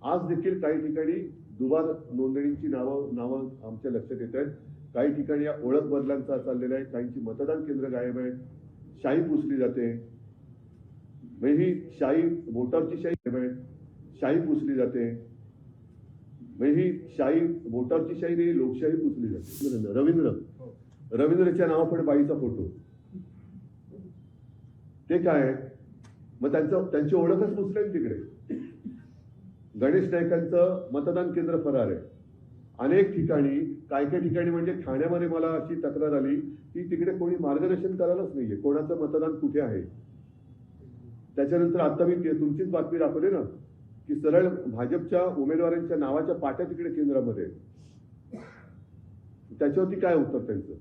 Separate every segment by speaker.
Speaker 1: आज देखील काही ठिकाणी दुबार नोंदणीची नावं आमच्या लक्षात येत आहेत. काही ठिकाणी ओळख बदलांचा चाललेला आहे, काहींची मतदान केंद्र गायब आहे, शाई पुसली जाते. म्हणजे ही शाई वोटरची शाई पुसली जाते. म्हणजे ही शाई वोटरची शाही नाही, लोकशाही पुसली जाते. रवींद्रच्या नावापुढे बाईचा फोटो, ते काय? मग त्यांची ओळखच पुसली तिकडे. गणेश नाईकांचं मतदान केंद्र फरार आहे. अनेक ठिकाणी काही ठिकाणी म्हणजे ठाण्यामध्ये मला अशी तक्रार आली की तिकडे कोणी मार्गदर्शन करायलाच नाहीये, कोणाचं मतदान कुठे आहे. त्याच्यानंतर आता मी तुमचीच बातमी दाखवली ना की सरळ भाजपच्या उमेदवारांच्या नावाच्या पाट्या तिकडे केंद्रामध्ये. त्याच्यावरती काय उत्तर त्यांचं?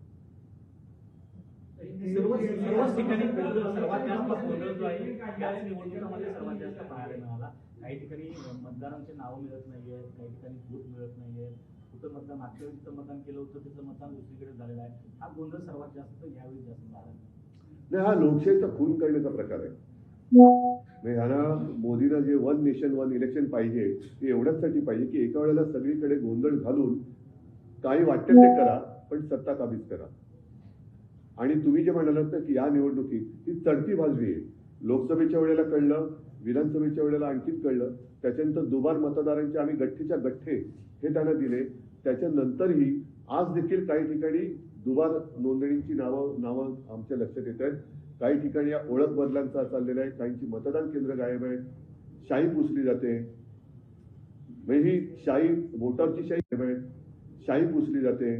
Speaker 2: सर्वच ठिकाणी सर्वात जास्त गोंधळ जो आहे याच निवडणुकीमध्ये सर्वात जास्त पाहायला मिळाला. काही ठिकाणी मतदारांचे नाव मिळत नाहीये, काही ठिकाणी बूथ मिळत नाहीये, कुठं मतदान मागच्या वेळी जिथं मतदान केलं होतं तिथलं मतदान दुसरीकडे झालेलं आहे. हा गोंधळ सर्वात जास्त यावेळी जास्त झाला
Speaker 1: नाही. हा लोकशाहीचा खून करण्याचा प्रकार आहे. ह्याला मोदीला जे वन नेशन वन इलेक्शन पाहिजे ते एवढ्याचसाठी पाहिजे की एका वेळेला सगळीकडे गोंधळ घालून काही वाटेल ते करा, पण सत्ता काबीज करा. आणि तुम्ही जे म्हणालात ना की या निवडणुकीत ती चढती बाजू आहे. लोकसभेच्या वेळेला कळलं, विधानसभेच्या वेळेला आणखीच कळलं. त्याच्यानंतर दुबार मतदारांचे आम्ही गठ्ठेच्या गठ्ठे हे त्यांना दिले. त्याच्यानंतरही आज देखील काही ठिकाणी दुबार नोंदणीची नावं आमच्या लक्षात येत आहेत. काही ठिकाणी ओळख बदलांचा चाललेला आहे, काहींची मतदान केंद्र गायब आहे, शाई पुसली जाते. म्हणजे ही शाई वोटरची शाई पुसली जाते.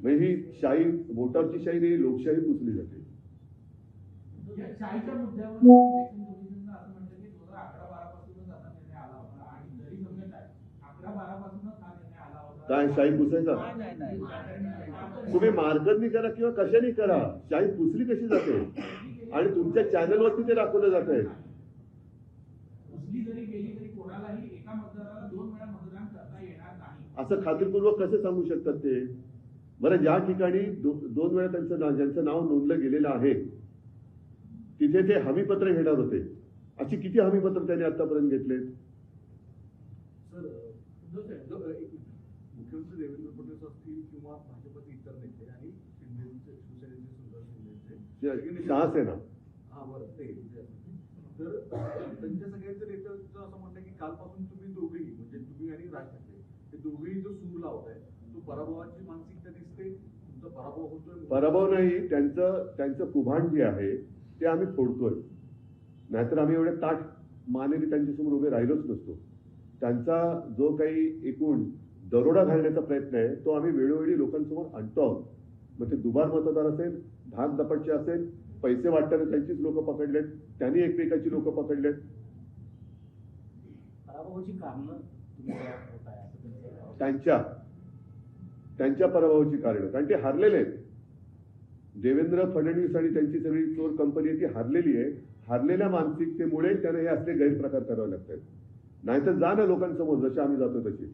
Speaker 1: म्हणजे ही शाई वोटरची शाही नाही, लोकशाही पुसली जाते.
Speaker 3: शाहीच्या मुद्द्यावर इलेक्शन कमिशननं असं म्हटलं की 2011-12 पासूनच असा निर्णय आला होता आणि जरी समजत आहे 11-12 पासूनच हा निर्णय आला होता.
Speaker 1: काय शाही पुसायचा? तुम्ही मार्गदर्शनी करा किंवा कशाने करा, शाही पुसली कशी जाते? आणि तुमच्या चॅनलवरती ते दाखवलं जात आहे.
Speaker 3: पुसली जरी गेली तरी कोणालाही एका मतदाराला 2 वेळा मतदान करता येणार नाही
Speaker 1: असं खात्रीपूर्वक कसे सांगू शकतात ते? बरं, ज्या ठिकाणी 2 वेळा ज्यांचं नाव नोंदलं गेलेलं आहे तिथे ते हमीपत्र घेणार होते. अशी किती हमीपत्र त्यांनी आतापर्यंत घेतलेत?
Speaker 4: मुख्यमंत्री देवेंद्र फडणवीस असतील किंवा भाजपचे इतर नेते आणि शिवसेनेचे सुंदर शिंदेचे
Speaker 1: शहासेना
Speaker 4: बरं ते तर त्यांच्या सगळ्यांचं नेत्याचं असं म्हणणं की कालपासून तुम्ही दोघेही म्हणजे तुम्ही आणि राज ठाकरे हे दोघेही जो सूर लावताय तो पराभवाची मानसिकता दिसते. तुमचा पराभव होतोय.
Speaker 1: पराभव नाही, त्यांचं कुभांड जे आहे ते आम्ही फोडतोय. नाहीतर आम्ही एवढे ताठ मानेने त्यांच्यासमोर उभे राहिलोच नसतो. त्यांचा जो काही एकूण दरोडा घालण्याचा प्रयत्न आहे तो आम्ही वेळोवेळी लोकांसमोर आणतो आहोत. मग ते दुबार मतदार असेल, धाक दपटचे असेल, पैसे वाटताना त्यांचीच लोक पकडलेत, त्यांनी एकमेकाची लोक पकडलेत.
Speaker 2: पराभवाची कारणं
Speaker 1: त्यांच्या पराभवाची कारणं, कारण ते हारलेले आहेत. देवेंद्र फडणवीस आणि त्यांची सगळी चोर कंपनी ती हारलेली आहे. हारलेल्या मानसिकतेमुळे त्यांना हे असले गैरप्रकार करावे लागतात. नाहीतर जा ना लोकांसमोर, जसे आम्ही जातो तशी.